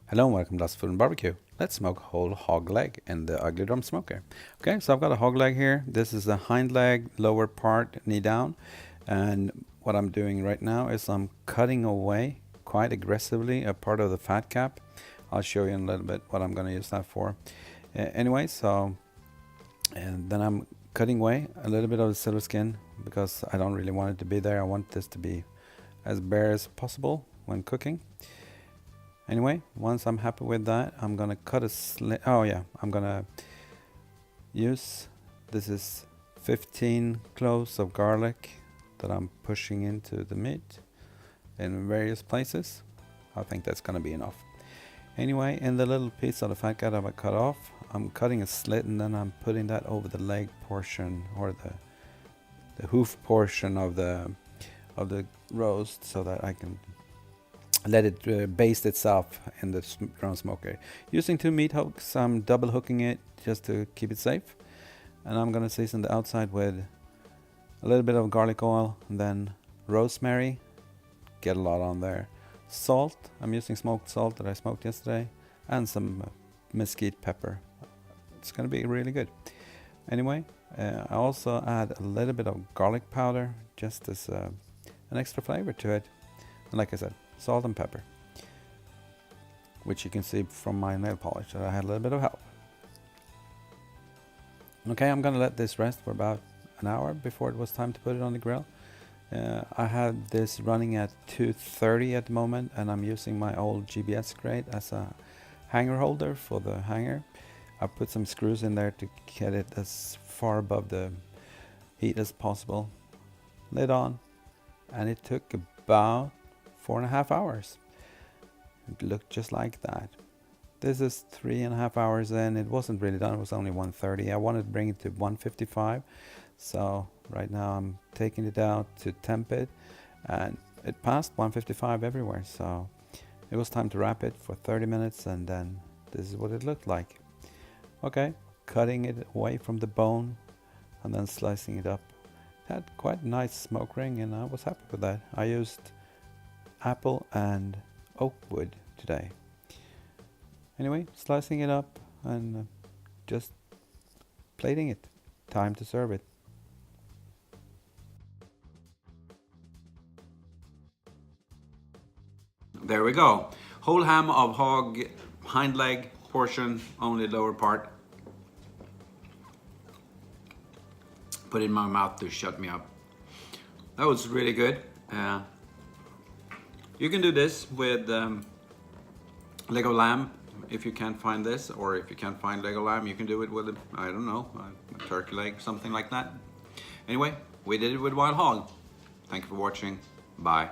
Hello and welcome to Lots of Food and Barbecue. Let's smoke whole hog leg in the ugly drum smoker. Okay, so I've got a hog leg here. This is the hind leg, lower part, knee down. And what I'm doing right now is I'm cutting away quite aggressively a part of the fat cap. I'll show you in a little bit what I'm going to use that for. Anyway, and then I'm cutting away a little bit of the silver skin because I don't really want it to be there. I want this to be as bare as possible when cooking. Anyway, once I'm happy with that, I'm gonna cut a slit. Oh yeah, I'm gonna use, this is 15 cloves of garlic that I'm pushing into the meat in various places. I think that's gonna be enough. Anyway, in the little piece of the fat cat I cut off, I'm cutting a slit and then I'm putting that over the leg portion or the hoof portion of the roast so that I can let it baste itself in the drum smoker. Using 2 meat hooks, I'm double hooking it just to keep it safe. And I'm gonna season the outside with a little bit of garlic oil, and then rosemary, get a lot on there. Salt, I'm using smoked salt that I smoked yesterday, and some mesquite pepper. It's gonna be really good. Anyway, I also add a little bit of garlic powder just as an extra flavor to it. And like I said, salt and pepper, which you can see from my nail polish that I had a little bit of help. Okay, I'm gonna let this rest for about an hour before it was time to put it on the grill. I had this running at 230 at the moment, and I'm using my old GBS grate as a hanger holder for the hanger. I put some screws in there to get it as far above the heat as possible. Lid on, and it took about 4.5 hours. It looked just like that. This is 3.5 hours in. It wasn't really done, it was only 130. I wanted to bring it to 155, so right now I'm taking it out to temp it, and it passed 155 everywhere, so it was time to wrap it for 30 minutes, and then this is what it looked like. Okay, cutting it away from the bone and then slicing it up. It had quite a nice smoke ring, and I was happy with that. I used apple and oak wood today. Anyway, slicing it up and just plating it. Time to serve it. There we go. Whole ham of hog, hind leg portion, only lower part. Put it in my mouth to shut me up. That was really good. You can do this with leg of lamb if you can't find this, or if you can't find leg of lamb, you can do it with I don't know, a turkey leg, something like that. Anyway, we did it with wild hog. Thank you for watching. Bye.